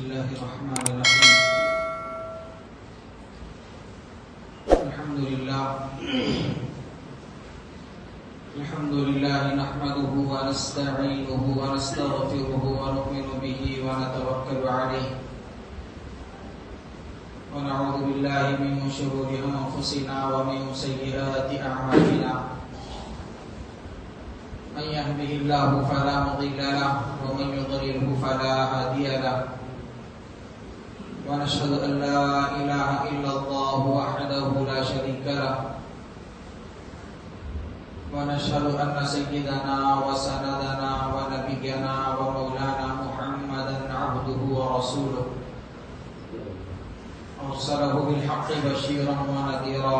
الله الرحمن الرحيم. الحمد لله نحمده ونستعينه ونستغفره ونؤمن به ونتوكل عليه ونعوذ بالله من شرور أنفسنا ومن سيئات أعمالنا. من يهده الله فلا مضل له ومن يضلله فلا هادي له ونشهد أن لا إله إلا الله وحده لا شريك له ونشهد أن سيدنا وسندنا ونبينا ومولانا محمدا عبده ورسوله أرسله بالحق بشيرا ونذيرا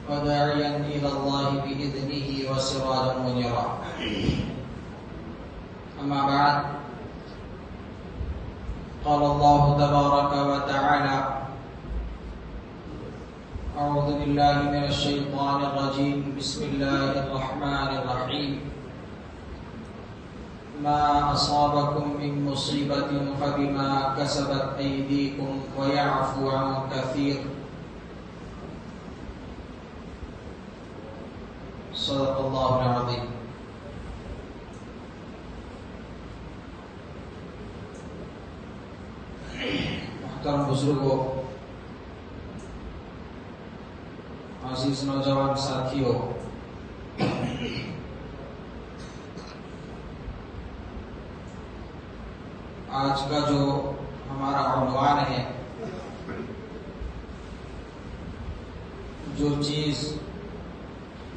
وداعيا إلى الله بإذنه وسراجا منيرا. أما بعد، قال الله تبارك وتعالى: أعوذ بالله من الشيطان الرجيم. بسم الله الرحمن الرحيم. ما أصابكم من مصيبة فبما كسبت أيديكم ويعفو عن كثير. صدق اللہ العظیم. محترم بزرگوں، عزیز نوجوان ساتھیوں، آج کا جو ہمارا عنوان ہے، جو چیز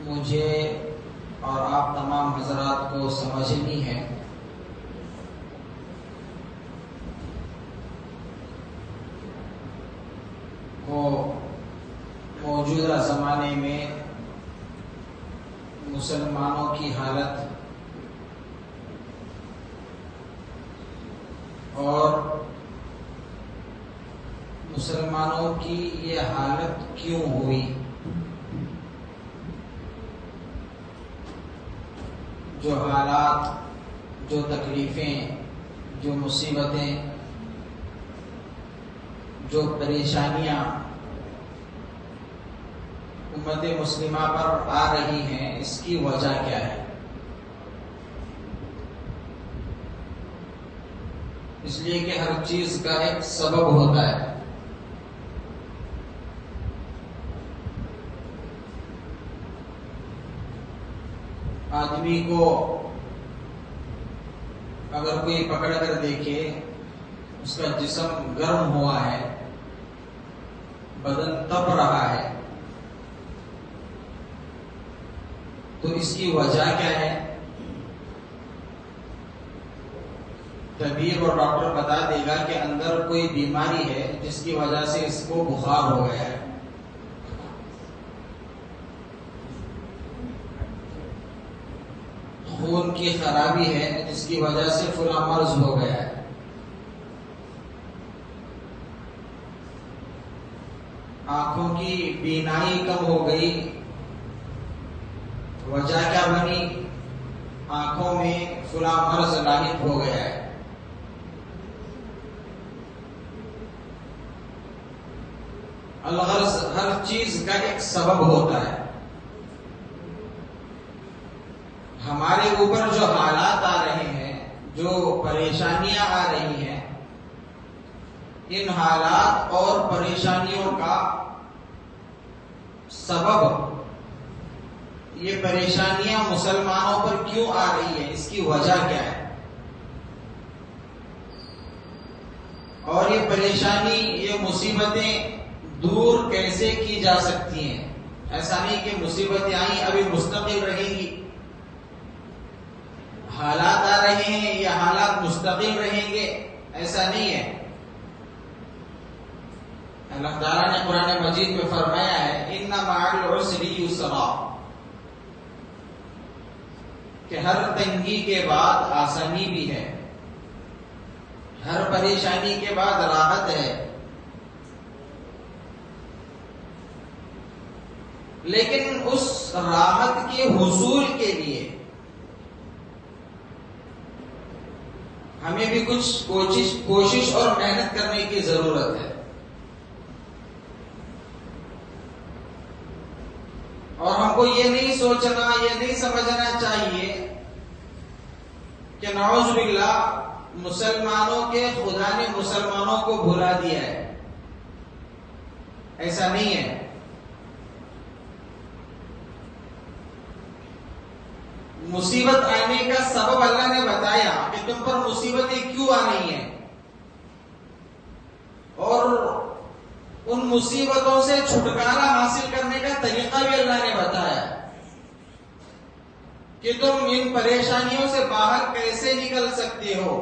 مجھے اور آپ تمام حضرات کو سمجھنی ہے، وہ موجودہ زمانے میں مسلمانوں کی حالت اور مسلمانوں کی یہ حالت کیوں ہوئی، جو حالات، جو تکلیفیں، جو مصیبتیں، جو پریشانیاں امت مسلمہ پر آ رہی ہیں، اس کی وجہ کیا ہے؟ اس لیے کہ ہر چیز کا ایک سبب ہوتا ہے. آدمی کو اگر کوئی پکڑ کر دیکھے، اس کا جسم گرم ہوا ہے، بدن تپ رہا ہے، تو اس کی وجہ کیا ہے؟ طبیب اور ڈاکٹر بتا دے گا کہ اندر کوئی بیماری ہے جس کی وجہ سے اس کو بخار ہو گیا ہے. خون کی خرابی ہے جس کی وجہ سے فلاں مرض ہو گیا ہے. آنکھوں کی بینائی کم ہو گئی، وجہ کیا بنی؟ آنکھوں میں فلاں مرض لاحق ہو گیا ہے. الغرض ہر چیز کا ایک سبب ہوتا ہے. ہمارے اوپر جو حالات آ رہے ہیں، جو پریشانیاں آ رہی ہیں، ان حالات اور پریشانیوں کا سبب، یہ پریشانیاں مسلمانوں پر کیوں آ رہی ہیں، اس کی وجہ کیا ہے؟ اور یہ پریشانی، یہ مصیبتیں دور کیسے کی جا سکتی ہیں؟ ایسا نہیں کہ مصیبتیں آئیں ابھی مستقل رہیں گی. حالات آ رہے ہیں، یہ حالات مستقل رہیں گے، ایسا نہیں ہے. اللہ تعالیٰ نے قرآن مجید میں فرمایا ہے: اِنَّ مَعَ الْعُسْرِ يُسْرًا، کہ ہر تنگی کے بعد آسانی بھی ہے، ہر پریشانی کے بعد راحت ہے. لیکن اس راحت کے حصول کے لیے ہمیں بھی کچھ کوشش اور محنت کرنے کی ضرورت ہے. اور ہم کو یہ نہیں سوچنا، یہ نہیں سمجھنا چاہیے کہ نعوذ باللہ مسلمانوں کے خدا نے مسلمانوں کو بھلا دیا ہے. ایسا نہیں ہے. مصیبت آنے کا سبب اللہ نے بتایا کہ تم پر مصیبتیں کیوں آ رہی ہیں، اور ان مصیبتوں سے چھٹکارا حاصل کرنے کا طریقہ بھی اللہ نے بتایا کہ تم ان پریشانیوں سے باہر کیسے نکل سکتے ہو.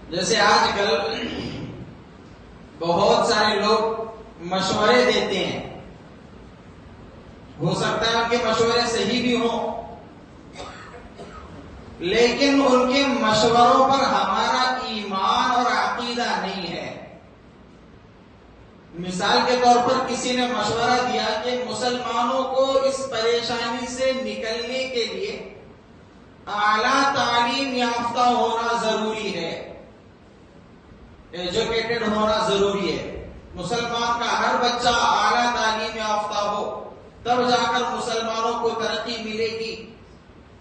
جیسے آج کل بہت سارے لوگ مشورے دیتے ہیں، ہو سکتا ہے ان کے مشورے صحیح بھی ہوں، لیکن ان کے مشوروں پر ہمارا ایمان اور عقیدہ نہیں ہے. مثال کے طور پر کسی نے مشورہ دیا کہ مسلمانوں کو اس پریشانی سے نکلنے کے لیے اعلیٰ تعلیم یافتہ ہونا ضروری ہے، ایجوکیٹڈ ہونا ضروری ہے. مسلمان کا ہر بچہ اعلیٰ تعلیم یافتہ ہو، تب جا کر مسلمانوں کو ترقی ملے گی،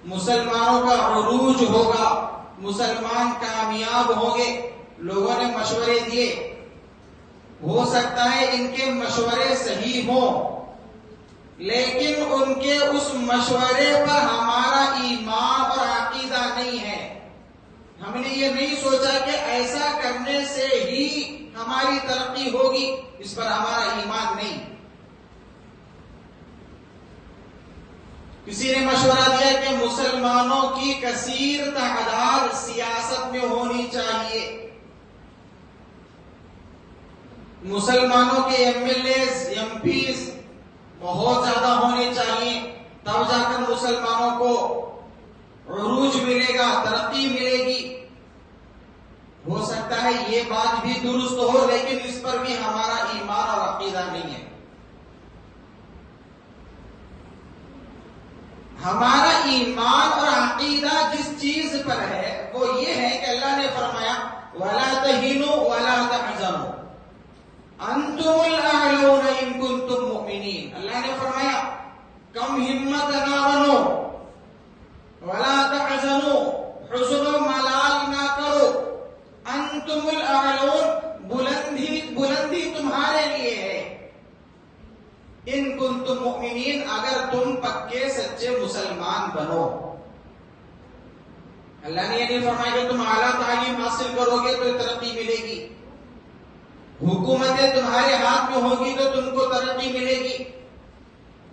مسلمانوں کا عروج ہوگا، مسلمان کامیاب ہوں گے. لوگوں نے مشورے دیے، ہو سکتا ہے ان کے مشورے صحیح ہوں، لیکن ان کے اس مشورے پر ہمارا ایمان اور عقیدہ نہیں ہے. ہم نے یہ نہیں سوچا کہ ایسا کرنے سے ہی ہماری ترقی ہوگی، اس پر ہمارا ایمان نہیں. کسی نے مشورہ دیا کہ مسلمانوں کی کثیر تعداد سیاست میں ہونی چاہیے، مسلمانوں کے MLAs MPs بہت زیادہ ہونے چاہیے، تب جا کر مسلمانوں کو عروج ملے گا، ترقی ملے گی. ہو سکتا ہے یہ بات بھی درست ہو، لیکن اس پر بھی ہمارا ایمان اور عقیدہ نہیں ہے. ہمارا ایمان اور عقیدہ جس چیز پر ہے وہ یہ ہے کہ اللہ نے فرمایا وَلَا تَهِنُوا وَلَا تَحْزَنُوا أَنْتُمُ الْأَعْلَوْنَ إِن كُنتُم مُؤْمِنِينَ. اللہ نے فرمایا کم ہمت نہ بنو، وَلَا تَحْزَنُوا حزن و ملال نہ کرو، أَنْتُمُ الْأَعْلَوْنَ بلندی تمہارے لیے ہے، ان کنتم مؤمنین اگر تم پکے سچے مسلمان بنو. اللہ نے یہ نہیں فرمایا کہ تم اعلیٰ تعلیم حاصل کرو گے تو ترقی ملے گی، حکومتیں تمہارے ہاتھ میں ہوگی تو تم کو ترقی ملے گی،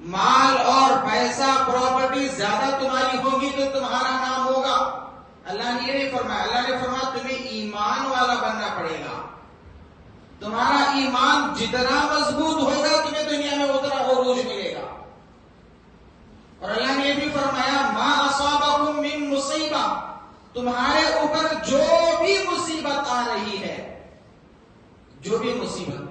مال اور پیسہ پراپرٹی زیادہ تمہاری ہوگی تو تمہارا نام ہوگا. اللہ نے یہ نہیں فرمایا. اللہ نے فرمایا تمہیں ایمان والا بننا پڑے گا. تمہارا ایمان جتنا مضبوط ہوگا تمہیں دنیا میں اتنا عروج ملے گا. اور اللہ نے یہ بھی فرمایا ما اصابکم من مصیبہ، تمہارے اوپر جو بھی مصیبت آ رہی ہے، جو بھی مصیبت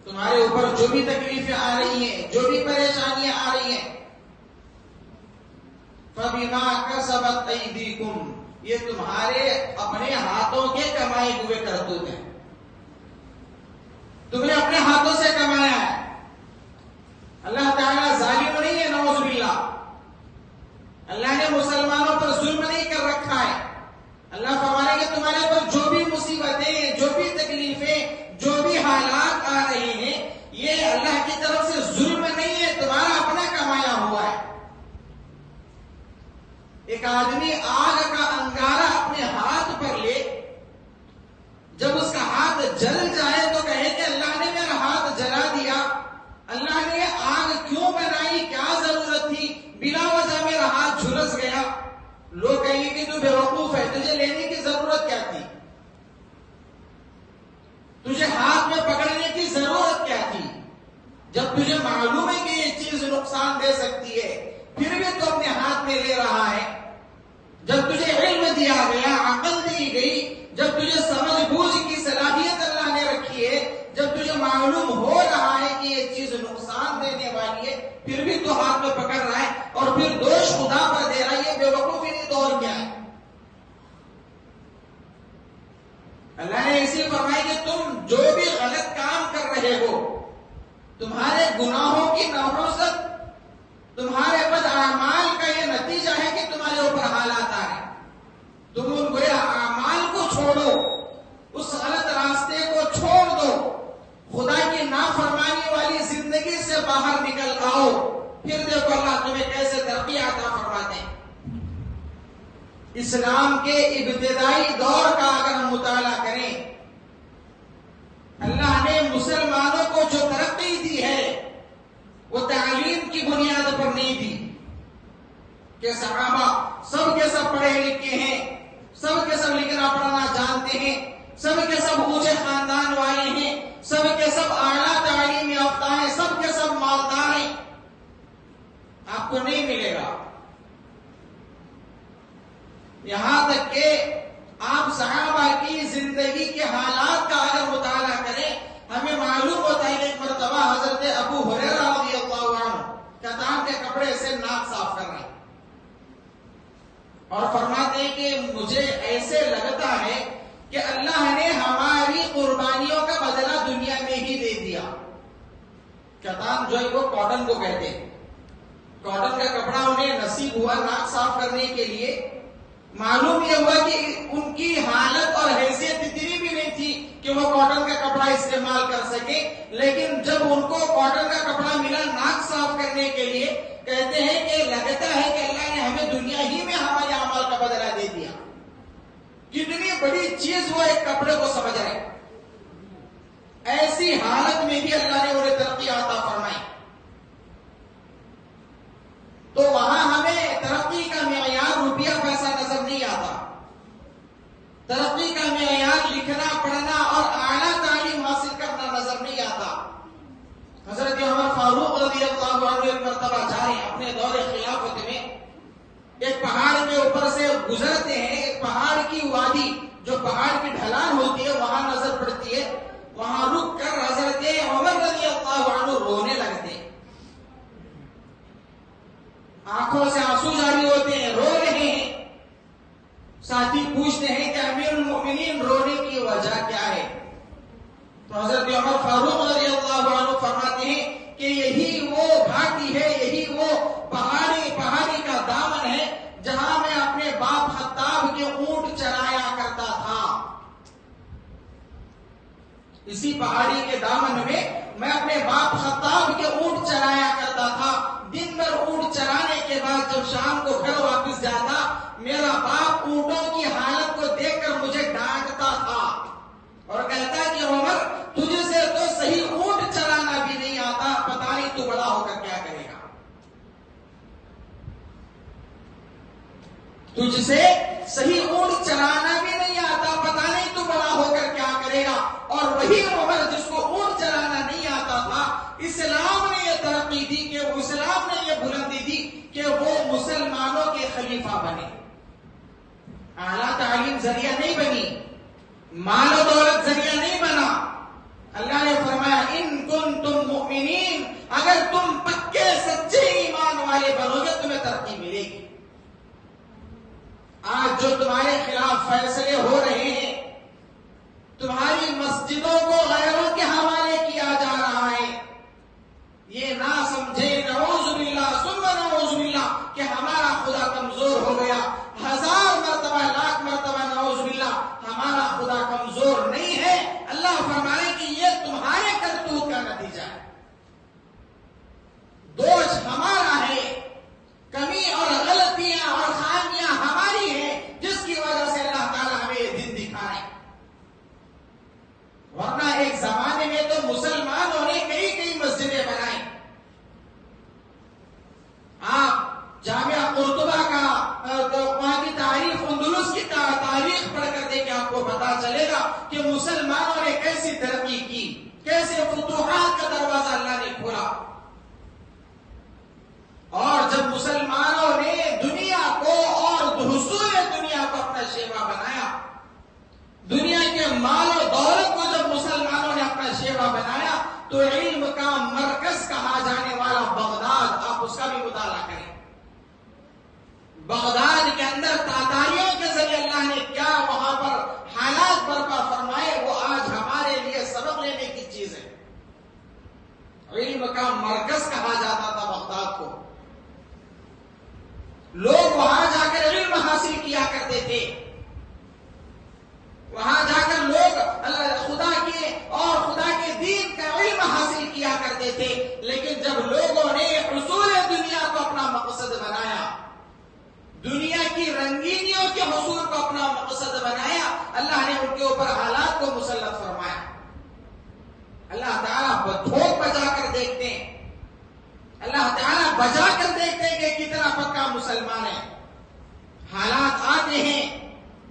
تمہارے اوپر، جو بھی تکلیفیں آ رہی ہیں، جو بھی پریشانیاں آ رہی ہیں، فَبِمَا كَسَبَتْ أَيْدِيكُمْ، یہ تمہارے اپنے ہاتھوں کے کمائے ہوئے کرتوت ہیں، تم نے اپنے ہاتھوں سے کمایا ہے. اللہ تعالیٰ ظالم نہیں ہے، نعوذ باللہ. اللہ نے مسلمانوں پر ظلم نہیں کر رکھا ہے. اللہ فرمانے کہ تمہارے پر جو بھی مصیبتیں، جو بھی تکلیفیں، جو بھی حالات آ رہے ہیں، یہ اللہ کی طرف سے ظلم نہیں ہے، تمہارا اپنا کمایا ہوا ہے. ایک آدمی آگ کا انگارہ اپنے ہاتھ پر لے، جب اس کا ہاتھ جل جائے تو کہے کہ اللہ نے میرا ہاتھ جلا دیا، اللہ نے آگ کیوں بنائی، کیا ضرورت تھی، بلا وجہ میرا ہاتھ جھلس گیا. لوگ کہیں گے کہ تو بیوقوف ہے، تجھے لینے کی ضرورت کیا تھی، تجھے ہاتھ میں پکڑنے کی ضرورت کیا تھی، جب تجھے معلوم ہے کہ یہ چیز نقصان دے سکتی ہے پھر بھی تو اپنے ہاتھ میں لے رہا ہے. جب تجھے علم دیا گیا، عقل دی گئی، جب تجھے سمجھ بوجھ کی صلاحیت اللہ نے رکھی ہے، جب تجھے معلوم ہو رہا ہے کہ یہ چیز نقصان دینے والی ہے، پھر بھی تو ہاتھ میں پکڑ رہا ہے اور پھر دوش خدا پر دے رہا تمہارے گناہوں کی نحوست، تمہارے بد اعمال کا یہ نتیجہ ہے کہ تمہارے اوپر حالات آ رہے. تم ان برے اعمال کو چھوڑو، اس غلط راستے کو چھوڑ دو، خدا کی نافرمانی والی زندگی سے باہر نکل آؤ، پھر دیکھو اللہ تمہیں کیسے ترقی عطا فرماتے ہیں. اسلام کے ابتدائی دور کا اگر ہم مطالعہ کریں، اللہ نے مسلمانوں کو جو ترقی دی ہے وہ تعلیم کی بنیاد پر نہیں دی کہ صحابہ سب کے سب پڑھے لکھے ہیں، سب کے سب لکھنا پڑھنا جانتے ہیں، سب کے سب اونچے خاندان والے ہیں، سب کے سب اعلیٰ تعلیم یافتہ ہیں، سب کے سب مالدار ہیں. آپ کو نہیں ملے گا. یہاں تک کہ آپ صحابہ کی زندگی کے حالات کا اگر مطالعہ کریں، ہمیں معلوم ہوتا ہے کہ ایک مرتبہ حضرت ابو ہریرہ رضی اللہ عنہ کتان کے کپڑے سے ناک صاف کر رہے ہیں اور فرماتے ہیں کہ مجھے ایسے لگتا ہے کہ اللہ نے ہماری قربانیوں کا بدلہ دنیا میں ہی دے دیا. کتان جو ہے وہ کاٹن کو کہتے ہیں. کاٹن کا کپڑا انہیں نصیب ہوا ناک صاف کرنے کے لیے. معلوم یہ ہوا کہ ان کی حالت اور حیثیت اتنی بھی نہیں تھی کہ وہ کاٹن کا کپڑا استعمال کر سکے، لیکن جب ان کو کاٹن کا کپڑا ملا ناک صاف کرنے کے لیے، کہتے ہیں کہ لگتا ہے کہ اللہ نے ہمیں دنیا ہی میں ہمارے اعمال کا بدلہ دے دیا. کتنی بڑی چیز وہ ایک کپڑے کو سمجھ رہے. ایسی حالت میں بھی اللہ نے انہیں ترقی عطا فرمائی. تو وہاں ہمیں ترقی کا معیار روپیہ پیسہ نظر نہیں آتا. ترقی کا معیار لکھنا پڑھنا اور اعلیٰ تعلیم حاصل کرنا نظر نہیں آتا. حضرت عمر فاروق رضی اللہ عنہ ایک مرتبہ جا رہے ہیں اپنے دور خلافت میں، ایک پہاڑ کے اوپر سے گزرتے ہیں. ایک پہاڑ کی وادی جو پہاڑ کی ڈھلان ہوتی ہے وہاں نظر پڑتی ہے. وہاں رک کر حضرت عمر رضی اللہ عنہ رونے لگتے ہیں. آنکھوں سے آنسو جاری ہوتے ہیں، رو رہے ہیں. ساتھی پوچھتے ہیں کہ امیر المؤمنین رونے کی وجہ کیا ہے؟ تو حضرت عمر فاروق رضی اللہ عنہ فرماتے ہیں کہ یہی وہ گھاٹی ہے، یہی وہ پہاڑی کا دامن ہے جہاں میں اپنے باپ خطاب کے اونٹ چرایا کرتا تھا. اسی پہاڑی کے دامن میں اپنے باپ خطاب کے اونٹ چرایا کرتا تھا. دن بھر اونٹ چرانے کے بعد جب شام کو گھر واپس جاتا، میرا باپ اونٹوں کی حالت کو دیکھ کر مجھے ڈانٹتا تھا اور کہتا کہ عمر تجھ سے تو صحیح اونٹ چرانا بھی نہیں آتا، پتہ نہیں تو بڑا ہو کر کیا کرے گا. تجھ سے صحیح اونٹ چرانا بھی نہیں آتا، پتہ نہیں تو بڑا ہو کر کیا کرے گا. اور وہی عمر جس کو اونٹ چلانا نہیں آتا تھا، اسلام نے یہ ترقی دی کہ اسلام نے یہ بلندی دی کہ وہ مسلمانوں کے خلیفہ بنے. اعلیٰ تعلیم ذریعہ نہیں بنی، مال و دولت ذریعہ نہیں بنا. اللہ نے فرمایا ان کنتم مؤمنین، اگر تم پکے سچے ایمان والے بنو گے تمہیں ترقی ملے گی. آج جو تمہارے خلاف فیصلے ہو رہے ہیں، تمہاری مسجدوں کو غیروں کے حوالے کیا جا رہا ہے، یہ نہ سمجھے نعوذ باللہ ثم نعوذ باللہ کہ ہمارا خدا کمزور ہو گیا. 1000 مرتبہ لاکھ مرتبہ نعوذ باللہ ہمارا خدا کمزور نہیں ہے. اللہ فرمائے کہ یہ تمہارے کرتوت کا نتیجہ ہے، دوش ہمارا ہے، کمی اور غلطیاں اور خامیاں ہماری ہیں، جس کی وجہ سے اللہ تعالیٰ ہمیں یہ دن دکھا رہے ہیں. ورنہ ایک زمانے میں تو مسلمانوں نے کئی مسجدیں بنائی. آپ جامعہ قرطبہ کا وہاں کی تاریخ، اندلس کی تاریخ پڑھ کر دیکھیں، آپ کو پتا چلے گا کہ مسلمانوں نے کیسی ترقی کی، کیسے فتوحات کا دروازہ اللہ نے کھولا. اور جب مسلمانوں نے دنیا کو اور حصول دنیا کو اپنا شیوا بنایا، دنیا کے مال و دولت کو جب مسلمانوں نے اپنا شیوا بنایا، تو علم کا مرکز کہا جانے والا بغداد، آپ اس کا بھی مطالعہ کریں. بغداد کے اندر تاتاریوں کے ذریعے اللہ نے کیا وہاں پر حالات برپا فرمائے، وہ آج ہمارے لیے سبق لینے کی چیز ہے. علم کا مرکز کہا جاتا تھا بغداد کو. لوگ وہاں جا کر علم حاصل کیا کرتے تھے. وہاں جا کر لوگ خدا کے اور خدا کے دین کا علم حاصل کیا کرتے تھے. لیکن جب لوگوں نے حصول دنیا کو اپنا مقصد بنایا، دنیا کی رنگینیوں کے حصول کو اپنا مقصد بنایا، اللہ نے ان کے اوپر حالات کو مسلط فرمایا. اللہ تعالیٰ دھوک بجا کر دیکھتے ہیں، اللہ تعالیٰ بجا کر دیکھتے ہیں کہ کتنا پکا مسلمان ہے. حالات آتے ہیں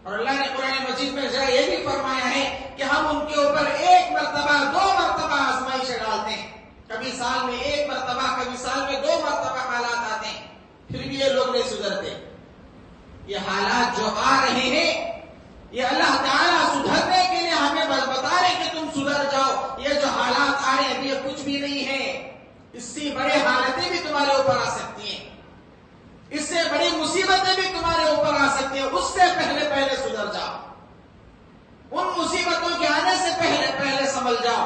اور اللہ نے قرآن مجید میں ذرا یہ بھی فرمایا ہے کہ ہم ان کے اوپر ایک مرتبہ 2 مرتبہ آزمائشیں ڈالتے ہیں. کبھی سال میں 1 مرتبہ، کبھی سال میں 2 مرتبہ حالات آتے ہیں، پھر بھی یہ لوگ نہیں سدھرتے. یہ حالات جو آ رہے ہیں یہ اللہ تعالیٰ سدھرنے کے لیے ہمیں بس بتا رہے کہ تم سدھر جاؤ. یہ جو حالات آ رہے ہیں یہ کچھ بھی نہیں ہے. اس سے بڑے حالتیں بھی تمہارے اوپر آ سکتی ہیں، اس سے بڑی مصیبتیں بھی تمہارے اوپر آ سکتی ہیں. اس سے پہلے سدھر جاؤ. ان مصیبتوں کے آنے سے پہلے سنبھل جاؤ.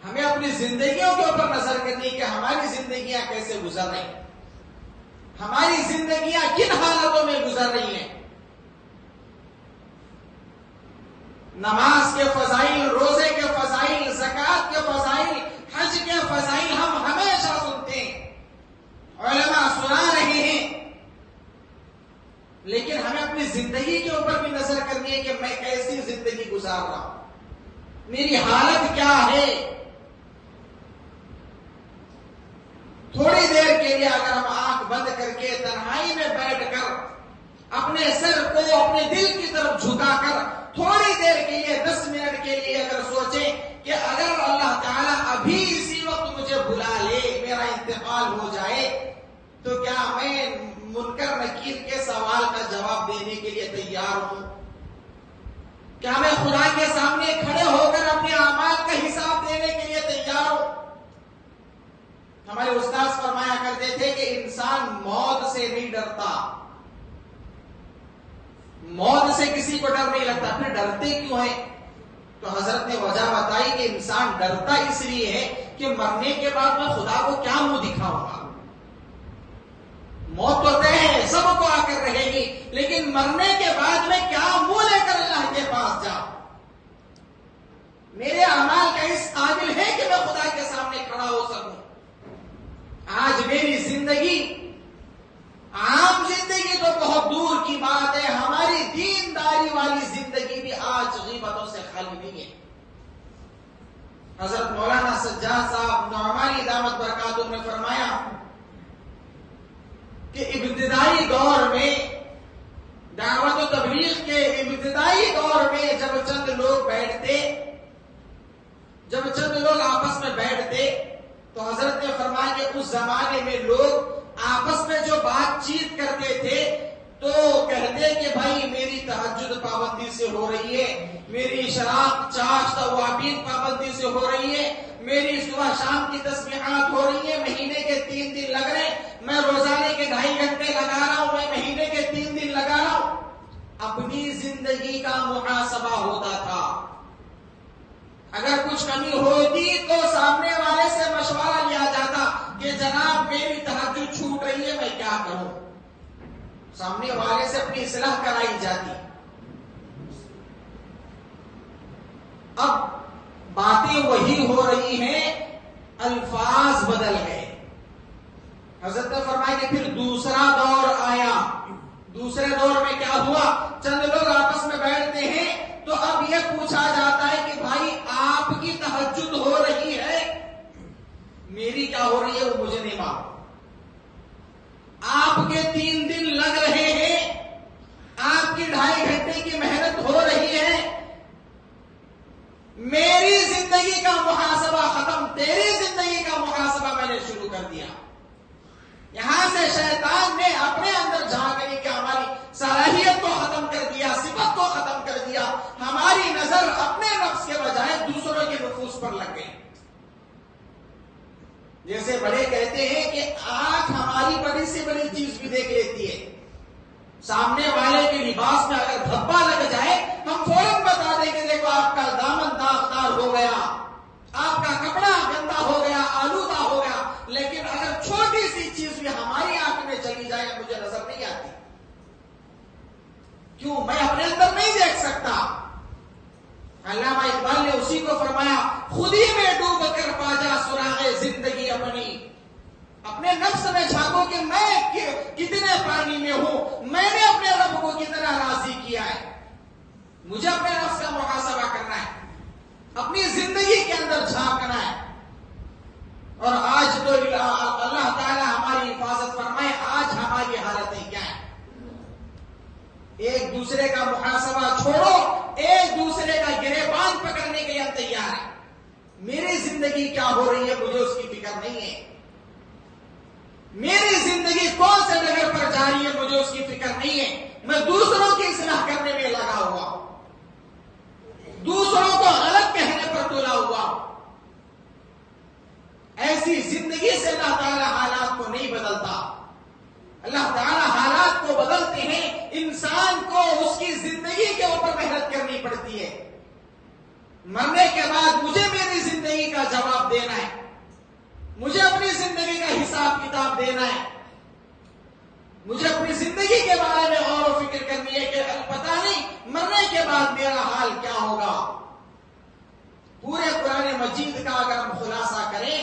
ہمیں اپنی زندگیوں کے اوپر نظر کرنی کہ ہماری زندگیاں کیسے گزر رہی ہیں، ہماری زندگیاں کن حالتوں میں گزر رہی ہیں. نماز کے فضائل، روزے کے فضائل، زکوٰۃ کے فضائل، حج کے فضائل ہم ہمیشہ سنتے ہیں، علماء سنا رہے ہیں. لیکن ہمیں اپنی زندگی کے اوپر بھی نظر کرنی ہے کہ میں کیسی زندگی گزار رہا ہوں، میری حالت کیا ہے. تھوڑی دیر کے لیے اگر ہم آنکھ بند کر کے تنہائی میں بیٹھ کر اپنے سر کو اپنے دل کی طرف جھکا کر تھوڑی دیر کے لیے 10 منٹ کے لیے اگر سوچیں کہ اگر اللہ تعالیٰ ابھی اسی وقت مجھے بلا لے، میرا انتقال ہو جائے، تو کیا میں منکر نکیر کے سوال کا جواب دینے کے لیے تیار ہوں؟ کیا میں خدا کے سامنے کھڑے ہو کر اپنے اعمال کا حساب دینے کے لیے تیار ہوں؟ ہمارے استاد فرمایا کرتے تھے کہ انسان موت سے نہیں ڈرتا. موت سے کسی کو ڈر نہیں لگتا. پھر ڈرتے کیوں ہیں؟ تو حضرت نے وجہ بتائی کہ انسان ڈرتا اس لیے ہے کہ مرنے کے بعد میں خدا کو کیا منہ دکھاؤں گا. موت تو طے ہے، سب کو آ کر رہے گی، لیکن مرنے کے بعد میں کیا منہ لے کر اللہ کے پاس جاؤں؟ میرے اعمال کا اس قابل ہے کہ میں خدا کے سامنے کھڑا ہو سکوں؟ آج میری زندگی، عام زندگی تو بہت دور کی بات ہے، ہماری دینداری والی زندگی بھی آج غیبتوں سے خالی نہیں ہے. حضرت مولانا سجاد صاحب نعمانی دامت برکاتہ نے فرمایا کہ ابتدائی دور میں، دعوت و تبلیغ کے ابتدائی دور میں جب چند لوگ آپس میں بیٹھتے تو حضرت نے فرمایا کہ اس زمانے میں لوگ آپس میں جو بات چیت کرتے تھے تو کہتے کہ بھائی میری تہجد پابندی سے ہو رہی ہے، میری شراب چاش توابین پابندی سے ہو رہی ہے، میری صبح شام کی تسبیحات ہو رہی ہے، مہینے کے 3 دن لگ رہے ہیں، میں روزانے کے 2.5 گھنٹے لگا رہا ہوں، میں مہینے کے 3 دن لگا رہا ہوں. اپنی زندگی کا محاسبہ ہوتا تھا. اگر کچھ کمی ہوتی تو سامنے والے سے مشورہ لیا جاتا کہ جناب میری تہجد چھوٹ رہی ہے، میں کیا کروں. سامنے والے سے اپنی اصلاح کرائی جاتی. اب باتیں وہی ہو رہی ہیں، الفاظ بدل گئے. حضرت نے فرمایا کہ پھر دوسرا دور آیا. دوسرے دور میں کیا ہوا؟ چند لوگ آپس میں بیٹھتے ہیں تو اب یہ پوچھا جاتا ہے کہ بھائی آپ کی تہجد ہو رہی ہے، میری کیا ہو رہی ہے وہ مجھے نہیں معلوم. آپ کے 3 دن لگ رہے ہیں، آپ کی 2.5 گھنٹے کی محنت ہو رہی ہے، میری زندگی کا محاسبہ ختم، تیری زندگی کا محاسبہ میں نے شروع کر دیا. یہاں سے شیطان نے اپنے اندر جھانکنے کی ہماری صلاحیت کو ختم کر دیا، صفت کو ختم کر دیا. ہماری نظر اپنے نفس کے بجائے دوسروں کے نفوس پر لگ گئی. جیسے بڑے کہتے ہیں کہ آنکھ ہماری بڑی سے بڑی چیز بھی دیکھ لیتی ہے. سامنے والے کے لباس میں اگر دھبا لگ جائے ہم فوراً بتا دیں کہ دیکھو آپ کا دامن داغدار ہو گیا، آپ کا کپڑا گندا کیوں میں اپنے اندر نہیں دیکھ سکتا؟ علامہ اقبال نے اسی کو فرمایا، خود ہی میں ڈوب کر پا جا سراغ زندگی اپنی، اپنے نفس میں جھانکو کہ میں کتنے پانی میں ہوں، میں نے اپنے رب کو کتنا راضی کیا ہے۔ مجھے اپنے نفس کا محاسبہ کرنا ہے، اپنی زندگی کے اندر جھانکنا ہے۔ اور آج تو اللہ تعالیٰ ہماری حفاظت فرمائے، آج ہماری حالتیں کیا ہیں؟ ایک دوسرے کا محاسبہ چھوڑو، ایک دوسرے کا گریبان پکڑنے کے لیے ہم تیار ہیں۔ میری زندگی کیا ہو رہی ہے مجھے اس کی فکر نہیں ہے، میری زندگی کون سے ڈگر پر جا رہی ہے مجھے اس کی فکر نہیں ہے۔ میں دوسروں کی اصلاح کرنے میں لگا ہوا، دوسروں کو غلط کہنے پر تلا ہوا۔ ایسی زندگی سے اللہ تعالیٰ حالات کو نہیں بدلتا۔ اللہ تعالیٰ حالات کو بدلتے ہیں، انسان کو اس کی زندگی کے اوپر محنت کرنی پڑتی ہے۔ مرنے کے بعد مجھے میری زندگی کا جواب دینا ہے، مجھے اپنی زندگی کا حساب کتاب دینا ہے، مجھے اپنی زندگی کے بارے میں غور و فکر کرنی ہے کہ پتہ نہیں مرنے کے بعد میرا حال کیا ہوگا۔ پورے قرآن مجید کا اگر ہم خلاصہ کریں،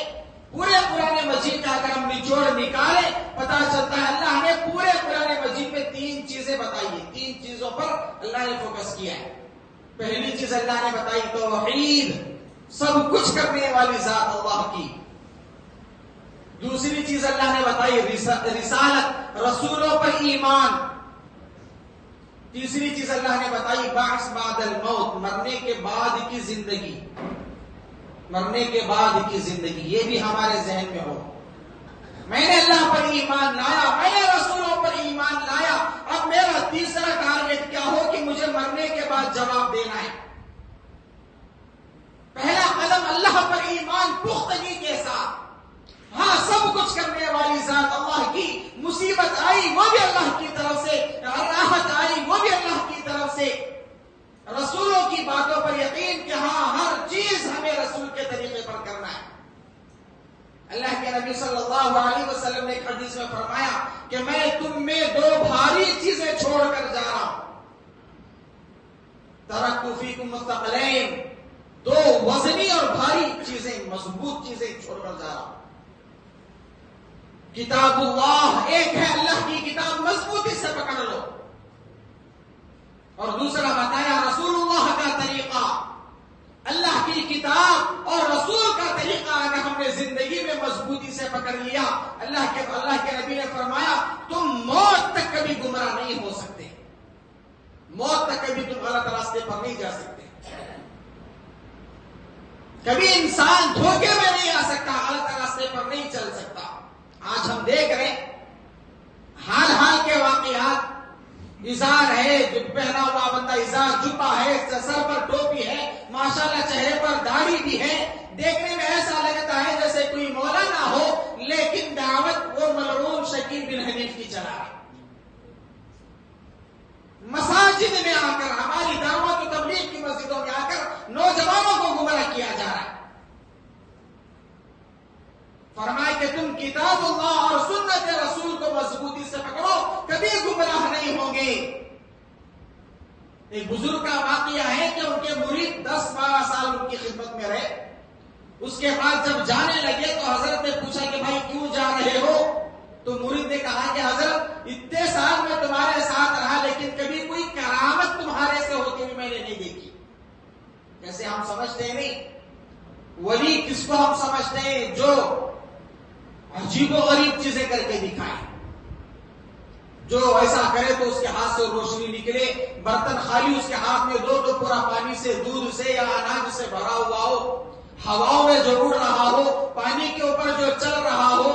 پورے قرآن مجید کا اگر ہم نچوڑ نکالیں، پتہ چلتا ہے اللہ نے پورے قرآن مجید میں 3 چیزیں بتائی ہیں، 3 چیزوں پر اللہ نے فوکس کیا ہے۔ پہلی چیز اللہ نے بتائی توحید، سب کچھ کرنے والی ذات اللہ کی۔ دوسری چیز اللہ نے بتائی رسالت، رسولوں پر ایمان۔ تیسری چیز اللہ نے بتائی بعث بعد الموت، مرنے کے بعد کی زندگی، مرنے کے بعد کی زندگی۔ یہ بھی ہمارے ذہن میں ہو، میں نے اللہ پر ایمان لایا، میں نے رسولوں پر ایمان لایا، اب میرا تیسرا ٹارگٹ کیا ہو کہ مجھے مرنے کے بعد جواب دینا ہے۔ پہلا قدم اللہ پر ایمان پختگی کے ساتھ، ہاں سب کچھ کرنے والی ذات اللہ کی، مصیبت آئی وہ بھی اللہ کی طرف سے، راحت آئی وہ بھی اللہ کی طرف سے، رسولوں کی باتوں پر یقین کہ ہاں ہر چیز ہمیں رسول کے طریقے پر کرنا ہے۔ اللہ کے نبی صلی اللہ علیہ وسلم نے ایک حدیث میں فرمایا کہ میں تم میں 2 بھاری چیزیں چھوڑ کر جا رہا ہوں، ترکت فیکم الثقلین، 2 وزنی اور بھاری چیزیں، مضبوط چیزیں چھوڑ کر جا رہا ہوں۔ کتاب اللہ، ایک ہے اللہ کی کتاب، مضبوطی سے پکڑ لو، اور دوسرا بتایا رسول اللہ کا طریقہ، اللہ کی کتاب اور رسول کا طریقہ اگر ہم نے زندگی میں مضبوطی سے پکڑ لیا، اللہ کے نبی نے فرمایا تم موت تک کبھی گمراہ نہیں ہو سکتے، موت تک کبھی تم غلط راستے پر نہیں جا سکتے، کبھی انسان دھوکے میں نہیں آ سکتا، غلط راستے پر نہیں چل سکتا۔ آج ہم دیکھ رہے ہیں حال کے واقعات، ازار ہے، پہنا ہوا بندہ ازار، جبہ ہے، سر پر ٹوپی ہے، ماشاءاللہ چہرے پر داڑھی بھی ہے، دیکھنے میں ایسا لگتا ہے جیسے کوئی مولانا ہو، لیکن دعوت وہ ملعون شکیل بن حنیف کی چلا ہے۔ مساجد میں آ کر، ہماری دعوت و تبلیغ کی مسجدوں میں آ کر نوجوانوں کو گمراہ کیا جا رہا ہے۔ فرمائے کہ تم کتاب اللہ اور سنت رسول کو مضبوطی سے پکڑو، کبھی گمراہ نہیں ہوں گے۔ ایک بزرگ کا واقعہ ہے کہ ان کے مرید 10-12 سال ان کی خدمت میں رہے، اس کے بعد جب جانے لگے تو حضرت نے پوچھا کہ بھائی کیوں جا رہے ہو؟ تو مرید نے کہا کہ حضرت اتنے سال میں تمہارے ساتھ رہا لیکن کبھی کوئی کرامت تمہارے سے ہوتی ہوئی میں نے نہیں دیکھی۔ جیسے ہم سمجھتے ہیں نہیں، ولی کس کو ہم سمجھتے ہیں جو عجیب و غریب چیزیں کر کے دکھائے، جو ایسا کرے تو اس کے ہاتھ سے روشنی نکلے، برتن خالی اس کے ہاتھ میں دو تو پورا پانی سے، دودھ سے یا اناج سے بھرا ہوا ہو، ہواؤں میں جو اڑ رہا ہو، پانی کے اوپر جو چل رہا ہو،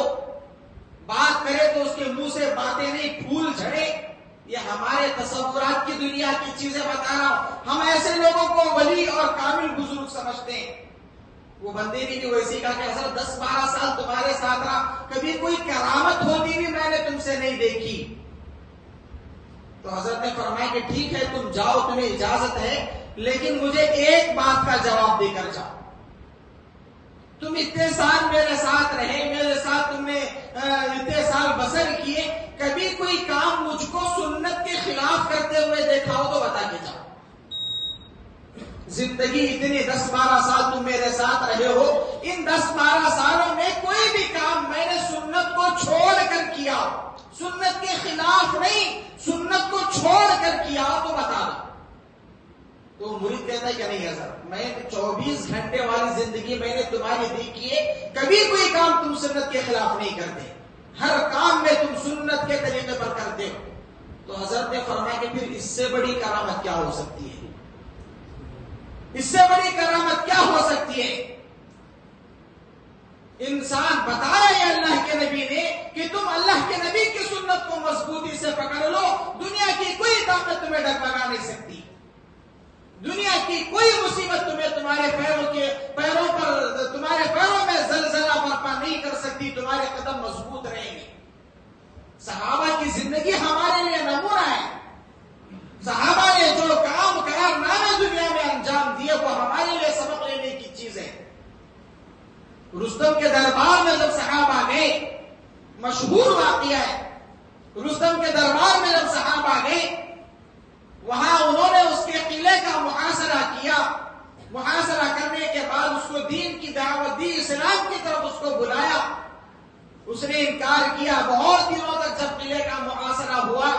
بات کرے تو اس کے منہ سے باتیں نہیں، پھول جھڑے۔ یہ ہمارے تصورات کی دنیا کی چیزیں بتا رہا ہوں۔ ہم ایسے لوگوں کو ولی اور کامل بزرگ سمجھتے ہیں۔ وہ بندے نے بھی ویسے کہا کہ حضرت 10-12 سال تمہارے ساتھ رہا، کبھی کوئی کرامت ہوتی بھی میں نے تم سے نہیں دیکھی۔ تو حضرت نے فرمایا کہ ٹھیک ہے تم جاؤ، تمہیں اجازت ہے، لیکن مجھے ایک بات کا جواب دے کر جاؤ۔ تم اتنے سال میرے ساتھ رہے، میرے ساتھ تم نے اتنے سال بسر کیے، کبھی کوئی کام مجھ کو سنت کے خلاف کرتے ہوئے دیکھا ہو؟ 18 سالوں میں کوئی بھی کام میں نے سنت کو چھوڑ کر کیا، سنت کے خلاف نہیں، سنت کو چھوڑ کر کیا تو بتا دو. تو مرید کہتا ہے کہ نہیں حضرت، میں 24 گھنٹے والی زندگی میں نے تمہاری دیکھی ہے، کبھی کوئی کام تم سنت کے خلاف نہیں کرتے، ہر کام میں تم سنت کے طریقے پر کرتے ہو. تو حضرت نے فرمایا کہ پھر اس سے بڑی کرامت کیا ہو سکتی ہے؟ اس سے بڑی کرامت کیا ہو سکتی ہے؟ انسان بتایا ہے اللہ کے نبی نے کہ تم اللہ کے نبی کی سنت کو مضبوطی سے پکڑ لو، دنیا کی کوئی طاقت تمہیں ڈگمگا نہیں سکتی، دنیا کی کوئی مصیبت تمہیں تمہارے پیروں میں زلزلہ برپا نہیں کر سکتی، تمہارے قدم مضبوط رہیں گے. صحابہ کی زندگی ہمارے لیے نمونہ ہے. صحابہ نے جو کام کارنامے دنیا میں انجام دیے وہ ہمارے لیے سبق لینے کی چیز ہے. رستم کے دربار میں جب صحابہ گئے، مشہور واقعہ ہے، رستم کے دربار میں جب صحابہ گئے، وہاں انہوں نے اس کے قلعے کا محاصرہ کیا. محاصرہ کرنے کے بعد اس کو دین کی دعوت دی، اسلام کی طرف اس کو بلایا، اس نے انکار کیا. بہت دنوں تک جب قلعے کا محاصرہ ہوا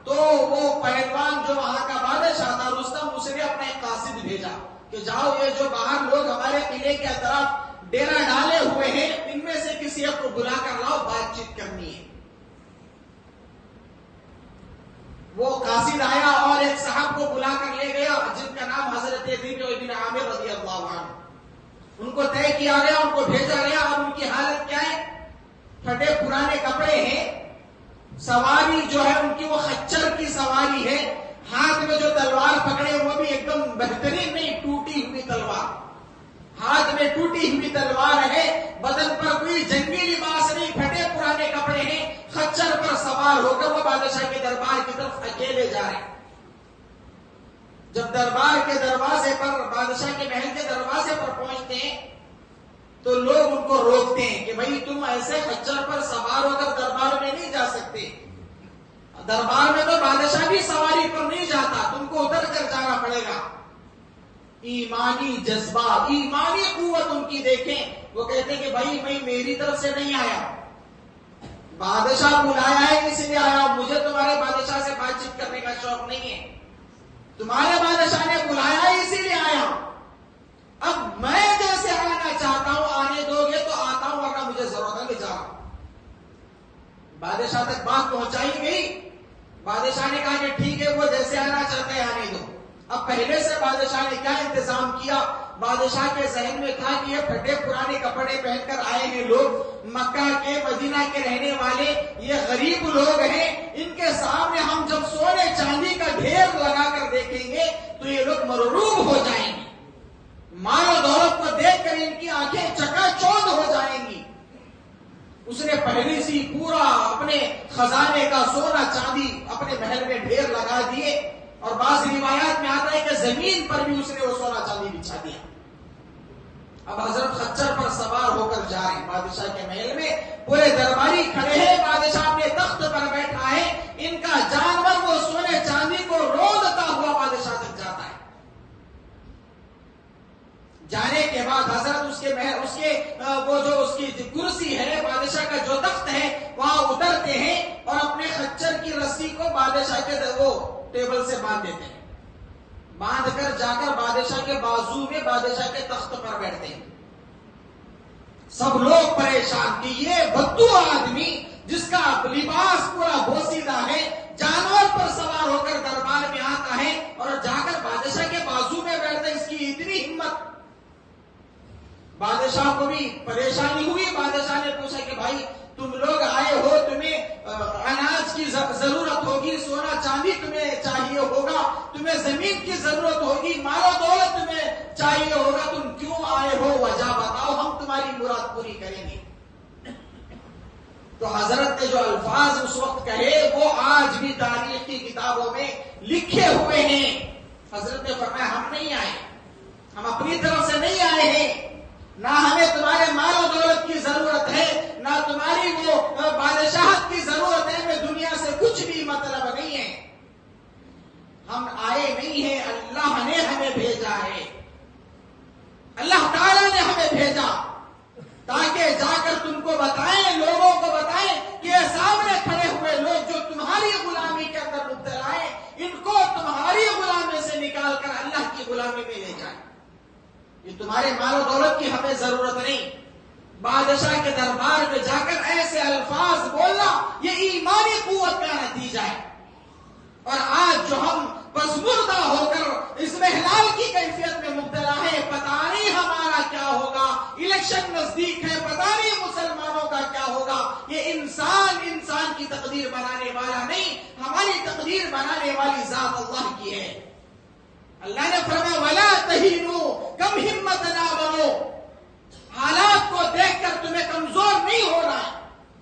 تو وہ پہلوان جو وہاں کا بادشاہ تھا رستم، اس نے اپنا ایک قاصد بھیجا کہ جاؤ یہ جو باہر لوگ ہمارے قلعے کی طرف ڈیرا ڈالے ہوئے ہیں، ان میں سے کسی ایک کو بلا کر لاؤ، بات چیت کرنی ہے. وہ قاصد آیا اور ایک صاحب کو بلا کر لے گیا جن کا نام حضرت بن عامر رضی اللہ عنہ. ان کو طے کیا گیا، ان کو بھیجا گیا، اور ان کی حالت کیا ہے؟ پھٹے پرانے کپڑے ہیں، سواری جو ہے ان کی وہ خچر کی سواری ہے، ہاتھ میں جو تلوار پکڑے وہ بھی ایک دم بہترین نہیں، ٹوٹی ہوئی تلوار، ہاتھ میں ٹوٹی ہوئی تلوار ہے، بدن پر کوئی جنگی لباس نہیں، پھٹے پرانے کپڑے ہیں، خچر پر سوار ہو کر وہ بادشاہ کے دربار کی طرف اکیلے جا رہے ہیں. جب دربار کے دروازے پر، بادشاہ کے محل کے دروازے پر پہنچتے ہیں تو لوگ ان کو روکتے ہیں کہ بھائی تم ایسے خچر پر سوار ہو کر دربار میں نہیں جا سکتے، دربار میں تو بادشاہ بھی سواری پر نہیں جاتا، تم کو اتر کر جانا پڑے گا. ایمانی جذبہ، ایمانی قوت ان کی دیکھیں. وہ کہتے ہیں کہ بھائی میں میری طرف سے نہیں آیا، بادشاہ بلایا ہے اس لیے آیا، مجھے تمہارے بادشاہ سے بات چیت کرنے کا شوق نہیں ہے، تمہارے بادشاہ نے بلایا ہے اسی لیے آیا. اب میں جیسے آنا چاہتا ہوں، آنے دو گے تو آتا ہوں، ورنہ مجھے ضرورت ہے میں جا رہا ہوں. بادشاہ تک بات پہنچائی گئی، بادشاہ نے کہا کہ ٹھیک ہے، وہ جیسے آنا چاہتے ہیں آنے دو. اب پہلے سے بادشاہ نے کیا انتظام کیا؟ بادشاہ کے ذہن میں تھا کہ یہ پھٹے پرانے کپڑے پہن کر آئے ہیں لوگ، مکہ کے مدینہ کے رہنے والے، یہ غریب لوگ ہیں، ان کے سامنے ہم جب سونے چاندی کا ڈھیر لگا کر دیکھیں گے تو یہ لوگ مرعوب ہو جائیں گے، مال و دولت کو دیکھ کر ان کی آنکھیں چکا چوند ہو جائیں گی. اس نے پہلے سے پورا اپنے خزانے کا سونا چاندی اپنے محل میں ڈھیر لگا دیے، اور بعض روایات میں آتا ہے کہ زمین پر بھی اس نے وہ سونا چاندی بچھا دیا. اب حضرت خچر پر سوار ہو کر جا رہے ہیں بادشاہ کے محل میں، پورے درباری کھڑے ہیں، بادشاہ اپنے تخت پر بیٹھا ہے، ان کا جانور وہ سونے چاندی کو رونتا ہوا بادشاہ تک جاتا ہے. جانے کے بعد حضرت اس کی کرسی ہے، بادشاہ کا جو تخت ہے وہاں اترتے ہیں اور اپنے خچر کی رسی کو بادشاہ کے وہ ٹیبل سے باندھ دیتے ہیں، باندھ کر جا کر بادشاہ کے بازو میں بادشاہ کے تخت پر بیٹھتے ہیں. سب لوگ پریشان کہ یہ بدو آدمی جس کا لباس پورا بوسیدہ ہے، جانور پر سوار ہو کر دربار میں آتا ہے اور جا کر بادشاہ کے بازو میں بیٹھتا ہے، اس کی اتنی ہمت. بادشاہ کو بھی پریشانی ہوئی. بادشاہ نے پوچھا کہ بھائی تم لوگ آئے ہو، تمہیں اناج کی ضرورت ہوگی، سونا چاندی تمہیں چاہیے ہوگا، تمہیں زمین کی ضرورت ہوگی، مال و دولت تمہیں چاہیے ہوگا، تم کیوں آئے ہو؟ وجہ بتاؤ، ہم تمہاری مراد پوری کریں گے. تو حضرت نے جو الفاظ اس وقت کہے وہ آج بھی تاریخ کی کتابوں میں لکھے ہوئے ہیں. حضرت نے فرمایا ہم نہیں آئے، ہم اپنی طرف سے نہیں آئے ہیں، نہ ہمیں تمہارے مال و دولت کی ضرورت ہے، نہ تمہاری وہ بادشاہت کی ضرورت ہے، ہمیں دنیا سے کچھ بھی مطلب نہیں ہے. ہم آئے نہیں ہیں، اللہ نے ہمیں بھیجا ہے، اللہ تعالیٰ نے ہمیں بھیجا تاکہ کو بتائیں، لوگوں کو بتائیں کہ یہ سامنے کھڑے ہوئے لوگ جو تمہاری غلامی کے اندر مبتلا ہیں، ان کو تمہاری غلامی سے نکال کر اللہ کی غلامی میں لے جائیں۔ یہ تمہارے مال و دولت کی ہمیں ضرورت نہیں۔ بادشاہ کے دربار میں جا کر ایسے الفاظ بولنا یہ ایمانی قوت کا نتیجہ ہے۔ اور آج جو ہم پسمردہ ہو کر اس محلال کی کیفیت میں مبتلا ہے، پتہ نہیں ہمارا کیا ہوگا، الیکشن نزدیک ہے، پتہ نہیں مسلمانوں کا کیا ہوگا۔ یہ انسان کی تقدیر بنانے والا نہیں، ہماری تقدیر بنانے والی ذات اللہ کی ہے۔ اللہ نے فرمایا وَلَا تَهِنُوا، کم ہمت نہ بنو، حالات کو دیکھ کر تمہیں کمزور نہیں ہونا۔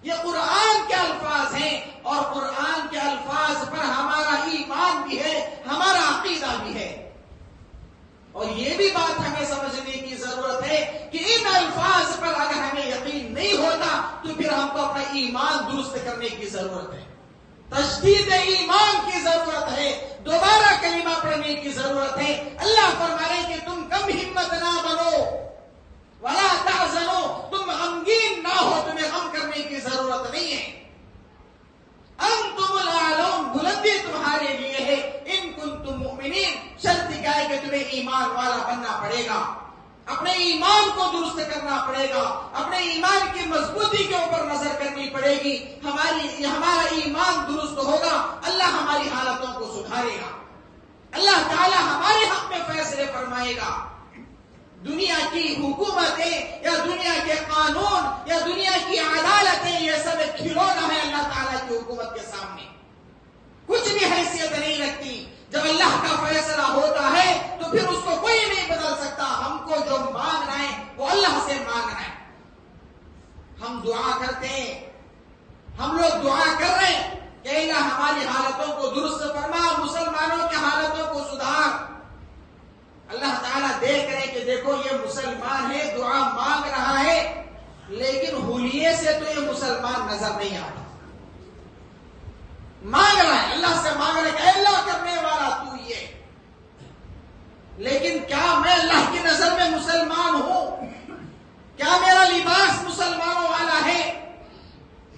یہ قرآن کے الفاظ ہیں، اور قرآن کے الفاظ پر ہمارا ایمان بھی ہے، ہمارا عقیدہ بھی ہے۔ اور یہ بھی بات ہمیں سمجھنے کی ضرورت ہے کہ ان الفاظ پر اگر ہمیں یقین نہیں ہوتا تو پھر ہم کو اپنا ایمان درست کرنے کی ضرورت ہے، تجدید ایمان کی ضرورت ہے، دوبارہ کلمہ پڑھنے کی ضرورت ہے۔ اللہ فرما رہے کہ تم کم ہمت نہ بنو، ولا تحزنوا، تم غمگین نہ ہو، تمہیں غم کرنے کی ضرورت نہیں ہے۔ انتم الاعلون، بلندی تمہارے لیے ہے، ان کنتم مؤمنین، شرط کیا ہے کہ تمہیں ایمان والا بننا پڑے گا، اپنے ایمان کو درست کرنا پڑے گا، اپنے ایمان کی مضبوطی کے اوپر نظر کرنی پڑے گی۔ ہمارا ایمان درست ہوگا، اللہ ہماری حالتوں کو سدھارے گا، اللہ تعالی ہمارے حق میں فیصلے فرمائے گا۔ دنیا کی حکومتیں یا دنیا کے قانون یا دنیا کی عدالتیں یہ سب ایک کھلونا ہے اللہ تعالیٰ کی حکومت کے سامنے، کچھ بھی حیثیت نہیں رکھتی۔ جب اللہ کا فیصلہ ہوتا ہے تو پھر اس کو کوئی نہیں بدل سکتا۔ ہم کو جو مانگنا ہے وہ اللہ سے مانگنا ہے۔ ہم دعا کرتے ہیں، ہم لوگ دعا کر رہے ہیں کہ اللہ ہماری حالتوں کو درست فرما، مسلمانوں کی حالتوں کو سدھار۔ اللہ تعالیٰ دیکھ رہے کہ دیکھو یہ مسلمان ہے، دعا مانگ رہا ہے، لیکن حلیے سے تو یہ مسلمان نظر نہیں آتا۔ مانگ رہا ہے، اللہ سے مانگ رہا ہے کہ اللہ کرنے والا تو یہ، لیکن کیا میں اللہ کی نظر میں مسلمان ہوں؟ کیا میرا لباس مسلمانوں والا ہے؟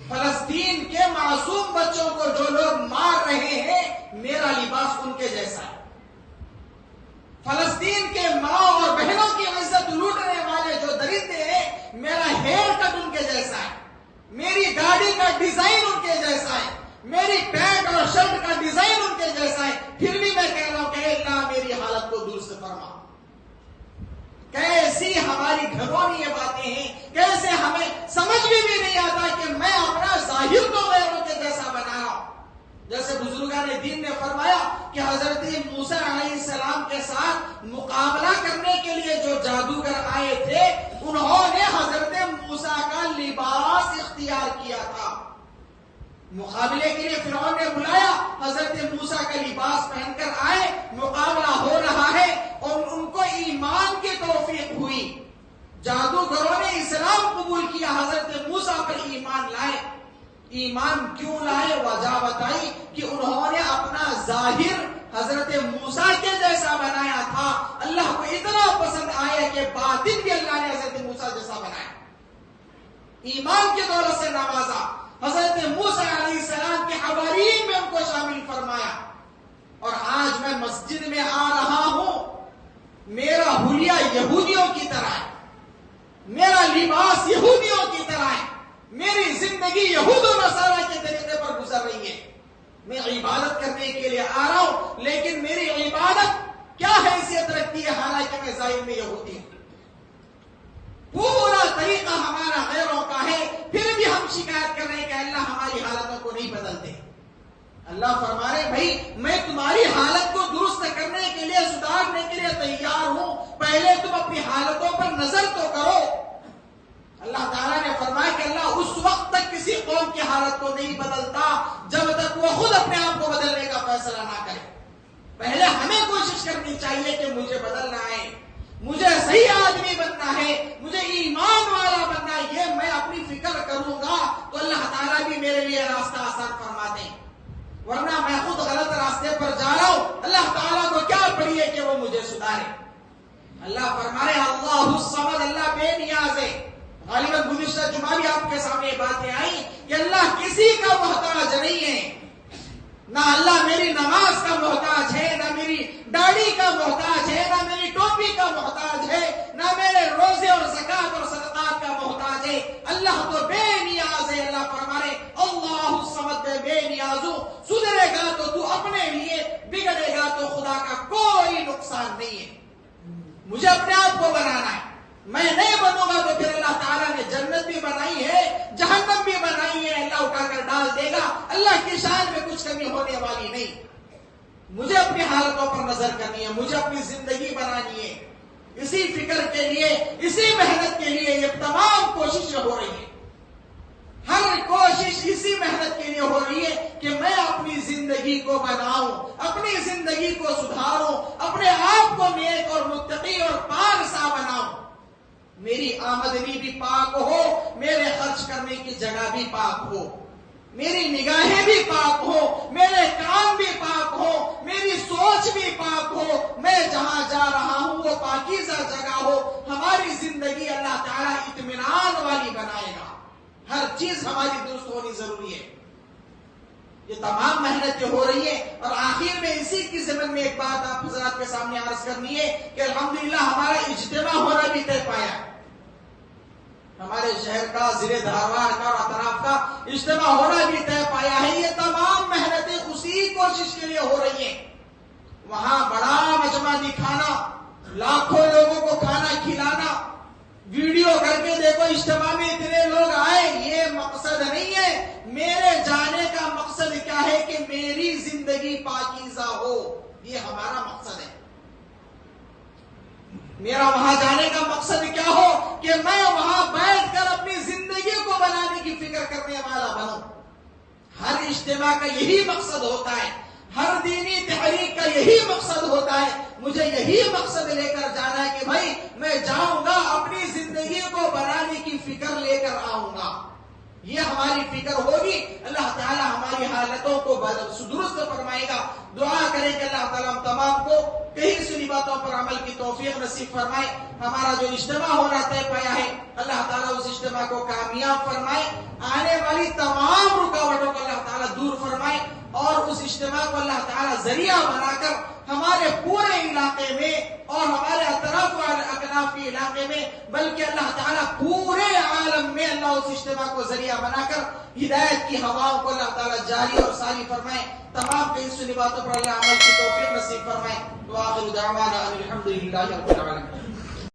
فلسطین کے معصوم بچوں کو جو لوگ مار رہے ہیں، میرا لباس ان کے جیسا ہے۔ فلسطین کے ماں اور بہنوں کی عزت لوٹنے والے جو درندے ہیں، میرا ہیئر کٹ ان کے جیسا ہے، میری داڑھی کا ڈیزائن ان کے جیسا ہے، میری پینٹ اور شرٹ کا ڈیزائن ان کے جیسا ہے، پھر بھی میں کہہ رہا ہوں کہ اللہ میری حالت کو درست فرما۔ کیسی ہماری گھرونی یہ باتیں ہیں، کیسے ہمیں سمجھ بھی نہیں آتا کہ میں اپنا ظاہر تو غیروں کے جیسا بنا رہا ہوں۔ جیسے بزرگان دین نے فرمایا کہ حضرت موسیٰ علیہ السلام کے ساتھ مقابلہ کرنے کے لیے جو جادوگر آئے تھے، انہوں نے حضرت موسیٰ کا لباس اختیار کیا تھا۔ مقابلے کے لیے فرعون نے بلایا، حضرت موسیٰ کا لباس پہن کر آئے، مقابلہ ہو رہا ہے اور ان کو ایمان کی توفیق ہوئی۔ جادوگروں نے اسلام قبول کیا، حضرت موسیٰ پر ایمان لائے۔ ایمان کیوں لائے؟ وجہ بتائی کہ انہوں نے اپنا ظاہر حضرت موسیٰ کے جیسا بنایا تھا۔ اللہ کو اتنا پسند آیا کہ باطن بھی اللہ نے حضرت موسیٰ جیسا بنایا، ایمان کی دولت سے نوازا۔ حضرت موسیٰ علیہ السلام کے حواریین میں ان کو شامل فرمایا۔ اور آج میں مسجد میں آ رہا ہوں، میرا حلیہ یہودیوں کی طرح ہے، میرا لباس یہودیوں کی طرح ہے، میری زندگی یہود و نصارہ کے طریقے پر گزر رہی ہے۔ میں عبادت کرنے کے لیے آ رہا ہوں، لیکن میری عبادت کیا حیثیت رکھتی ہے حالانکہ میں ظاہر میں یہودی ہوں۔ پورا طریقہ ہمارا غیروں کا ہے، پھر بھی ہم شکایت کر رہے ہیں کہ اللہ ہماری حالتوں کو نہیں بدلتے۔ اللہ فرما رہے بھائی میں تمہاری حالت کو درست کرنے کے لیے، سدھارنے کے لیے تیار ہوں، پہلے تم اپنی حالتوں پر نظر تو کرو۔ اللہ تعالیٰ نے فرمایا کہ اللہ اس وقت تک کسی قوم کی حالت کو نہیں بدلتا جب تک وہ خود اپنے آپ کو بدلنے کا فیصلہ نہ کرے۔ پہلے ہمیں کوشش کرنی چاہیے کہ مجھے بدلنا ہے، مجھے صحیح آدمی بننا ہے، مجھے ایمان والا بننا ہے۔ یہ میں اپنی فکر کروں گا تو اللہ تعالیٰ بھی میرے لیے راستہ آسان فرما دیں، ورنہ میں خود غلط راستے پر جا رہا ہوں۔ اللہ تعالیٰ کو کیا پڑی ہے کہ وہ مجھے سدھارے۔ اللہ فرما رہے اللہ الصمد، اللہ بے نیاز ہے، غالباً گزشتہ جمعہ بھی آپ کے سامنے یہ باتیں آئیں کہ اللہ کسی کا محتاج نہیں ہے، نہ اللہ میری نماز کا محتاج ہے، نہ میری داڑھی کا محتاج ہے، نہ میری ٹوپی کا محتاج ہے، نہ میرے روزے اور زکات اور صدقات کا محتاج ہے۔ اللہ تو بے نیاز ہے۔ اللہ فرمائے اللہ الصمد، بے نیاز ہوں، سدھرے گا تو تو اپنے لیے، بگڑے گا تو خدا کا کوئی نقصان نہیں ہے۔ مجھے اپنے آپ کو بنانا ہے، میں نہیں بنوں گا تو پھر اللہ تعالیٰ نے جنت بھی بنائی ہے، جہنم بھی بنائی ہے، اللہ اٹھا کر ڈال دے گا، اللہ کی شان میں کچھ کمی ہونے والی نہیں۔ مجھے اپنی حالتوں پر نظر کرنی ہے، مجھے اپنی زندگی بنانی ہے، اسی فکر کے لیے، اسی محنت کے لیے یہ تمام کوششیں ہو رہی ہیں۔ ہر کوشش اسی محنت کے لیے ہو رہی ہے کہ میں اپنی زندگی کو بناؤں، اپنی زندگی کو سدھاروں، اپنے آپ کو نیک اور متقی اور پاکسا بناؤں۔ میری آمدنی بھی پاک ہو، میرے خرچ کرنے کی جگہ بھی پاک ہو، میری نگاہیں بھی پاک ہو، میرے کام بھی پاک ہو، میری سوچ بھی پاک ہو، میں جہاں جا رہا ہوں وہ پاکیزہ جگہ ہو۔ ہماری زندگی اللہ تعالیٰ اطمینان والی بنائے گا، ہر چیز ہماری درست ہونی ضروری ہے۔ یہ تمام محنتیں ہو رہی ہیں، اور آخر میں اسی کی ضمن میں ایک بات آپ حضرات کے سامنے عرض کرنی ہے کہ الحمدللہ ہمارا اجتماع ہونا بھی طے پایا ہے۔ ہمارے شہر کا، ضلع دھارواڑ کا اور اطراف کا اجتماع ہونا بھی طے پایا ہے۔ یہ تمام محنتیں اسی کوشش کے لیے ہو رہی ہیں، وہاں بڑا مجمع دکھانا، لاکھوں لوگوں کو کھانا کھلانا، ویڈیو کر کے دیکھو اجتماع میں اتنے لوگ آئے، یہ مقصد نہیں ہے۔ میرے جانے کا مقصد کیا ہے کہ میری زندگی پاکیزہ ہو، یہ ہمارا مقصد ہے۔ میرا وہاں جانے کا مقصد کیا ہو کہ میں وہاں بیٹھ کر اپنی زندگی کو بنانے کی فکر کرنے والا بنوں۔ ہر اجتماع کا یہی مقصد ہوتا ہے، ہر دینی تحریک کا یہی مقصد ہوتا ہے۔ مجھے یہی مقصد لے کر جانا ہے کہ بھائی میں جاؤں گا، اپنی زندگی کو بنانے کی فکر لے کر آؤں گا۔ یہ ہماری فکر ہوگی، اللہ تعالیٰ ہماری حالتوں کو درست فرمائے گا۔ دعا کریں کہ اللہ تعالیٰ ہم تمام کو کئی سنی باتوں پر عمل کی توفیق نصیب فرمائے۔ ہمارا جو اجتماع ہونا طے پایا ہے، اللہ تعالیٰ اس اجتماع کو کامیاب فرمائے، آنے والی تمام رکاوٹوں کو اللہ تعالیٰ دور فرمائے، اور اس اجتماع کو اللہ تعالیٰ ذریعہ بنا کر ہمارے پورے علاقے میں اور ہمارے اطراف و اکناف کے علاقے میں، بلکہ اللہ تعالیٰ پورے عالم میں اللہ اس اجتماع کو ذریعہ بنا کر ہدایت کی ہواؤں کو اللہ تعالیٰ جاری اور ساری فرمائے۔ تمام کئی سنی باتوں پر اللہ عمل کی توفیق نصیب فرمائے۔ وآخر دعوانا ان الحمد للہ رب العالمین۔